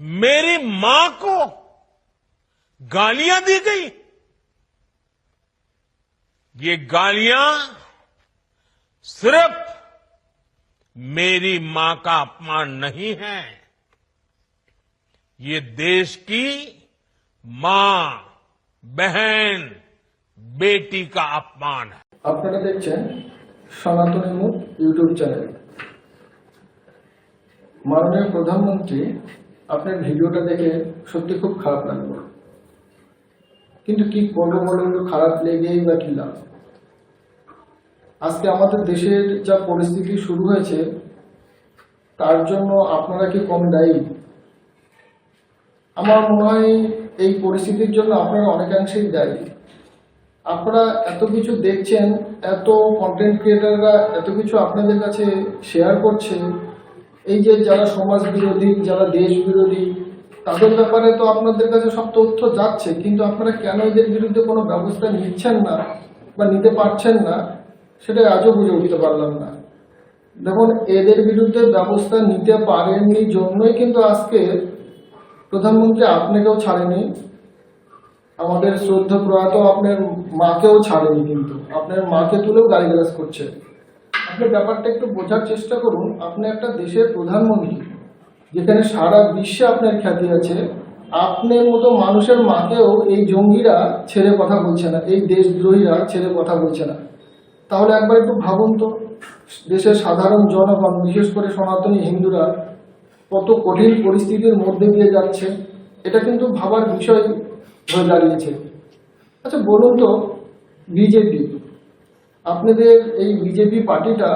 मेरी मां को गालियां दी गई। ये गालियां सिर्फ मेरी मां का अपमान नहीं है, ये देश की मां, बहन, बेटी का अपमान है। আপনারা দেখছেন সনাতনী মুখ ইউটিউব চ্যানেল। মাননীয় প্রধানমন্ত্রী, আপনার ভিডিওটা দেখে সত্যি খুব খারাপ লাগলো, কিন্তু কি করবো বলে একটু খারাপ লেগেই বা কি লাভ। আজকে আমাদের দেশের যা পরিস্থিতি শুরু হয়েছে তার জন্য আপনারা কি কম দায়ী? আমার মনে হয় এই পরিস্থিতির জন্য আপনারা অনেকাংশেই দায়ী। আপনারা এত কিছু দেখছেন, এত কন্টেন্ট ক্রিয়েটাররা এত কিছু আপনাদের কাছে শেয়ার করছে, এই যে যারা সমাজ বিরোধী, যারা দেশ বিরোধী, তাদের ব্যাপারে তো আপনাদের কাছে সব তথ্য যাচ্ছে, কিন্তু আপনারা কেন এদের বিরুদ্ধে কোনো ব্যবস্থা নিচ্ছেন না বা নিতে পারছেন না, সেটা আজও বুঝে উঠতে পারলাম না। দেখুন, এদের বিরুদ্ধে ব্যবস্থা নিতে পারেননি জন্যই কিন্তু আজকে প্রধানমন্ত্রী আপনাকেও ছাড়েনি, আমাদের শ্রদ্ধা প্রয়াত আপনার মাকেও ছাড়েনি, কিন্তু আপনার মাকে তুলেও গালিগালাজ করছে। আপনি ব্যাপারটা একটু বোঝার চেষ্টা করুন। আপনি একটা দেশের প্রধানমন্ত্রী, যেখানে সারা বিশ্বে আপনার খ্যাতি আছে, আপনার মতো মানুষের মাকেও এই জঙ্গিরা ছেড়ে কথা বলছে না, এই দেশদ্রোহীরা ছেড়ে কথা বলছে না। তাহলে একবার একটু ভাবুন তো, দেশের সাধারণ জনগণ, বিশেষ করে সনাতনী হিন্দুরা কত কঠিন পরিস্থিতির মধ্যে দিয়ে যাচ্ছে, এটা কিন্তু ভাবার বিষয় হয়ে দাঁড়িয়েছে। আচ্ছা বলুন তো, বিজেপি, আপনাদের এই বিজেপি পার্টিটা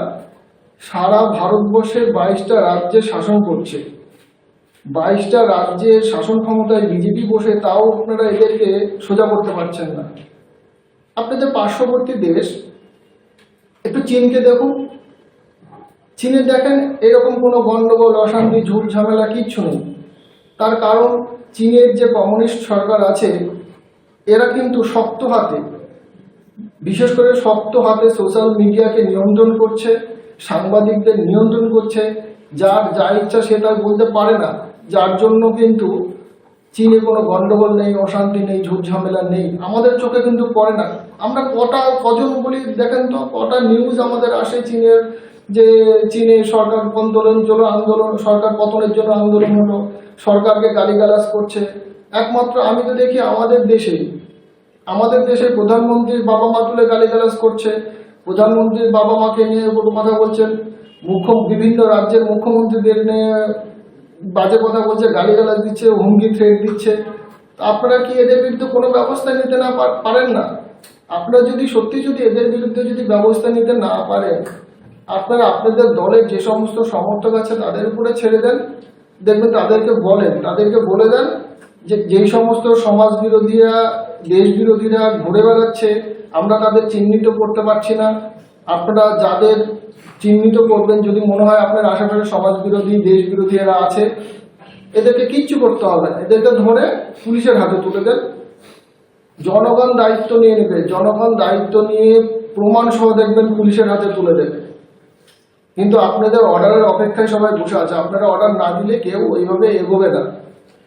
সারা ভারতবর্ষের 22টা রাজ্যে শাসন করছে। 22টা রাজ্যের শাসন ক্ষমতায় বিজেপি বসে, তাও আপনারা এদেরকে সোজা করতে পারছেন না। আপনাদের পার্শ্ববর্তী দেশ, একটু চীনকে দেখুন। চীনে দেখেন এরকম কোনো গন্ডগোল, অশান্তি, ঝুট ঝামেলা কিচ্ছু নেই। তার কারণ চীনের যে কমিউনিস্ট সরকার আছে, এরা কিন্তু শক্ত হাতে, বিশেষ করে শক্ত হাতে সোশ্যাল মিডিয়াকে নিয়ন্ত্রণ করছে, সাংবাদিকদের নিয়ন্ত্রণ করছে, যার যা ইচ্ছা সে তাই বলতে পারে না, যার জন্য কিন্তু চীনে কোনো গন্ডগোল নেই, অশান্তি নেই, ঝুট ঝামেলা নেই। আমাদের চোখে কিন্তু পড়ে না। আমরা কজন বলি দেখেন তো, কটা নিউজ আমাদের আসে চীনের, যে চীনে সরকার আন্দোলন, সরকার পতনের জন্য আন্দোলন হলো, সরকারকে গালিগালাজ করছে। একমাত্র আমি তো দেখি আমাদের দেশে প্রধানমন্ত্রীর বাবা মা তুলে গালিগালাজ করছে, প্রধানমন্ত্রীর বাবা মাকে নিয়ে কোনো কথা বলছেন, বিভিন্ন রাজ্যের মুখ্যমন্ত্রীদের নিয়ে বাজে কথা বলছে, গালিগালাজ দিচ্ছে, হুমকি থ্রেট দিচ্ছে। আপনারা কি এদের বিরুদ্ধে কোনো ব্যবস্থা নিতে না পারেন না? আপনারা যদি এদের বিরুদ্ধে ব্যবস্থা নিতে না পারেন, আপনারা আপনাদের দলের যে সমস্ত সমর্থক আছে তাদের উপরে ছেড়ে দেন। দেখবেন তাদেরকে বলে দেন যে যেই সমস্ত সমাজ বিরোধীরা, দেশ বিরোধীরা ঘুরে বেড়াচ্ছে, আমরা তাদের চিহ্নিত করতে পারছি না। আপনারা যাদের চিহ্নিত করবেন, যদি মনে হয় আপনার আশেপাশে সমাজ বিরোধী, দেশ বিরোধী এরা আছে, এদেরকে কিচ্ছু করতে হবে না, এদেরকে ধরে পুলিশের হাতে তুলে দেন। জনগণ দায়িত্ব নিয়ে নেবে, জনগণ দায়িত্ব নিয়ে প্রমাণ সহ দেখবেন পুলিশের হাতে তুলে দেবে। কিন্তু আপনাদের অর্ডারের অপেক্ষায় সবাই বসে আছে। আপনারা অর্ডার না দিলে কেউ ওইভাবে এগোবে না,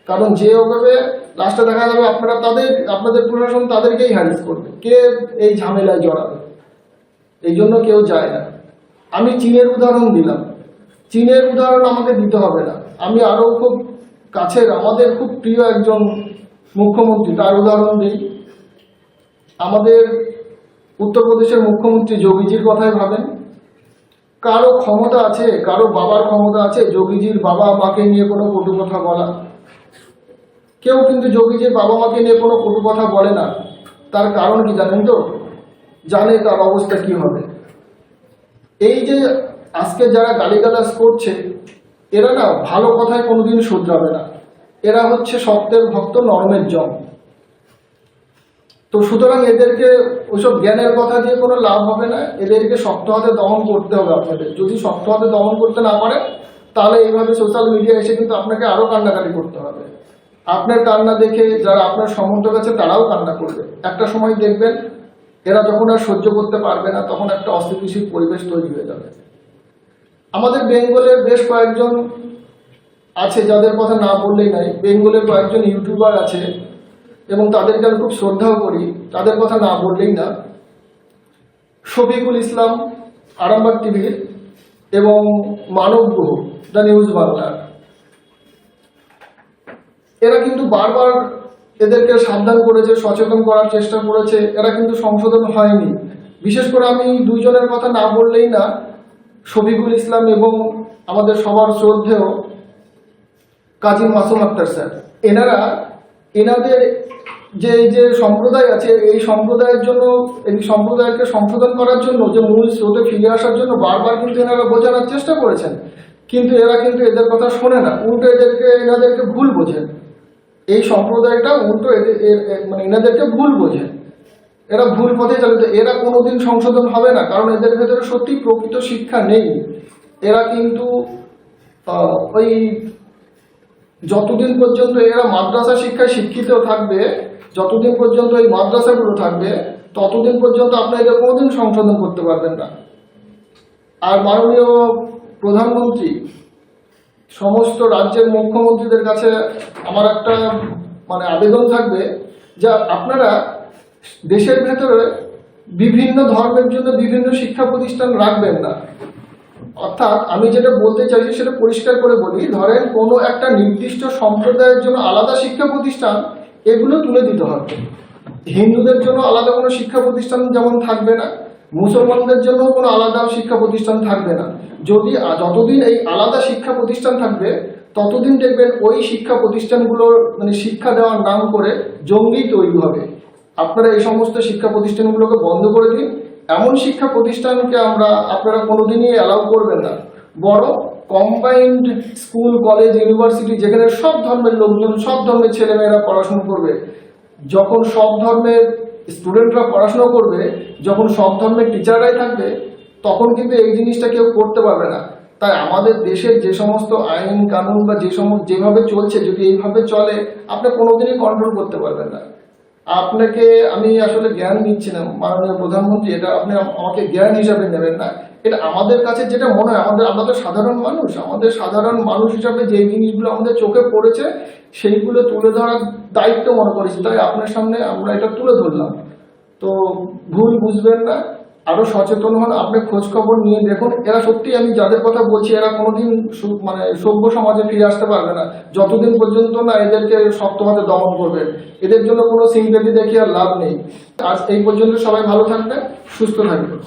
কারণ যে এগোবে লাস্টে দেখা যাবে আপনাদের প্রশাসন তাদেরকেই হ্যারাস করবে, কে এই ঝামেলায় জড়াবে, এই জন্য কেউ যায় না। আমি চীনের উদাহরণ দিলাম, চীনের উদাহরণ আমাকে দিতে হবে না। আমি আরো খুব কাছের, আমাদের খুব প্রিয় একজন মুখ্যমন্ত্রী, তার উদাহরণ দিই। আমাদের উত্তরপ্রদেশের মুখ্যমন্ত্রী যোগীজির কথাই ভাবেন। কারো ক্ষমতা আছে, কারো বাবার ক্ষমতা আছে যোগীজির বাবা মাকে নিয়ে কোনো কটু কথা বলা? কেউ কিন্তু যোগীজির বাবা মাকে নিয়ে কোনো কটু কথা বলে না। তার কারণ কি জানেন তো? জানে তার অবস্থা কি হবে। এই যে আজকে যারা গালিগালাজ করছে, এরা না ভালো কথায় কোনোদিন শুধরাবে না। এরা হচ্ছে সত্যের ভক্ত, নরমের জম। তো সুতরাং এদেরকে ওইসব জ্ঞানের কথা দিয়ে কোনো লাভ হবে না, এদেরকে শক্ত হাতে দমন করতে হবে আপনাদের। যদি শক্ত হাতে দমন করতে না পারেন, তাহলে এইভাবে সোশ্যাল মিডিয়া এসে কিন্তু আপনাকে আরো কান্নাকাটি করতে হবে। আপনার কান্না দেখে যারা আপনার সমর্থক আছে তারাও কান্না করবে। একটা সময় দেখবেন এরা যখন আর সহ্য করতে পারবে না, তখন একটা অস্থিতিশীল পরিবেশ তৈরি হয়ে যাবে। আমাদের বেঙ্গলের বেশ কয়েকজন আছে যাদের কথা না বললেই নাই। বেঙ্গলের কয়েকজন ইউটিউবার আছে এবং তাদেরকে আমি খুব শ্রদ্ধাও করি, তাদের কথা না বললেই না। শফিকুল ইসলাম আরামবাগ টিভির এবং মানব গুহ দ্য নিউজ বাংলার, এরা কিন্তু বারবার এদেরকে সাবধান করেছে, সচেতন করার চেষ্টা করেছে, এরা কিন্তু সংশোধন হয়নি। বিশেষ করে আমি দুইজনের কথা না বললেই না, শফিকুল ইসলাম এবং আমাদের সবার শ্রদ্ধেয় কাজী মাসুম আক্তার স্যার, এনাদের যে সম্প্রদায় আছে, এই সম্প্রদায়ের জন্য, এই সম্প্রদায়কে সংশোধন করার জন্য, যে মূল স্রোতে ফিরে আসার জন্য বারবার কিন্তু এনারা বোঝানোর চেষ্টা করেছেন, কিন্তু এরা কিন্তু এদের কথা শোনে না, উল্টো এনাদেরকে ভুল বোঝেন। এই সম্প্রদায়টা উল্টো মানে এনাদেরকে ভুল বোঝে, এরা ভুল পথে চালিত। এরা কোনোদিন সংশোধন হবে না, কারণ এদের ভেতরে সত্যি প্রকৃত শিক্ষা নেই। এরা কিন্তু ওই যতদিন পর্যন্ত এরা মাদ্রাসা শিক্ষায় শিক্ষিত থাকবে, যতদিন পর্যন্ত এই মাদ্রাসাগুলো থাকবে, ততদিন পর্যন্ত আপনারা এদের কোনোদিন সংশোধন করতে পারবেন না। আর মাননীয় প্রধানমন্ত্রী, সমস্ত রাজ্যের মুখ্যমন্ত্রীদের কাছে আমার একটা আবেদন থাকবে যে আপনারা দেশের ভেতরে বিভিন্ন ধর্মের জন্য বিভিন্ন শিক্ষা প্রতিষ্ঠান রাখবেন না। অর্থাৎ আমি যেটা বলতে চাইছি সেটা পরিষ্কার করে বলি, ধরেন কোনো একটা নির্দিষ্ট সম্প্রদায়ের জন্য আলাদা শিক্ষা প্রতিষ্ঠান, এগুলো তুলে দিতে হবে। হিন্দুদের জন্য আলাদা কোনো শিক্ষা প্রতিষ্ঠান যেমন থাকবে না, মুসলমানদের জন্য কোনো আলাদা শিক্ষা প্রতিষ্ঠান থাকবে না। যতদিন এই আলাদা শিক্ষা প্রতিষ্ঠান থাকবে, ততদিন দেখবেন ওই শিক্ষা প্রতিষ্ঠানগুলোর শিক্ষা দেওয়ার নাম করে জঙ্গি তৈরি হবে। আপনারা এই সমস্ত শিক্ষা প্রতিষ্ঠানগুলোকে বন্ধ করে দিন। এমন শিক্ষা প্রতিষ্ঠানকে আপনারা কোনোদিনই অ্যালাউ করবেন না। বরং কম্বাইন্ড স্কুল, কলেজ, ইউনিভার্সিটি, যেখানে সব ধর্মের লোকজন, সব ধর্মের ছেলেমেয়েরা পড়াশোনা করবে, যখন সব ধর্মের স্টুডেন্টরা পড়াশোনা করবে, যখন সব ধর্মের টিচাররাই থাকবে, তখন কিন্তু এই জিনিসটা কেউ করতে পারবে না। তাই আমাদের দেশের যে সমস্ত আইন কানুন বা যেভাবে চলছে, যদি এইভাবে চলে, আপনি কোনোদিনই কন্ট্রোল করতে পারবেন না। আপনাকে আমি আসলে জ্ঞান দিচ্ছি না মাননীয় প্রধানমন্ত্রী, এটা আপনি আমাকে জ্ঞান হিসাবে নেবেন না। এটা আমাদের কাছে যেটা মনে হয়, আমরা তো সাধারণ মানুষ, আমাদের সাধারণ মানুষ হিসাবে যে জিনিসগুলো আমাদের চোখে পড়েছে সেইগুলো তুলে ধরার দায়িত্ব মনে করেছি, তাই আপনার সামনে আমরা এটা তুলে ধরলাম। তো ভুল বুঝবেন না, আরো সচেতন হন, আপনি খোঁজ খবর নিয়ে দেখুন। এরা সত্যি, আমি যাদের কথা বলছি, এরা কোনোদিন সভ্য সমাজে ফিরে আসতে পারবে না যতদিন পর্যন্ত না এদেরকে শক্তভাবে দমন করবে। এদের জন্য কোনো সিম্প্যাথি দেখিয়ে আর লাভ নেই। আজ এই পর্যন্ত, সবাই ভালো থাকবেন, সুস্থ থাকবেন।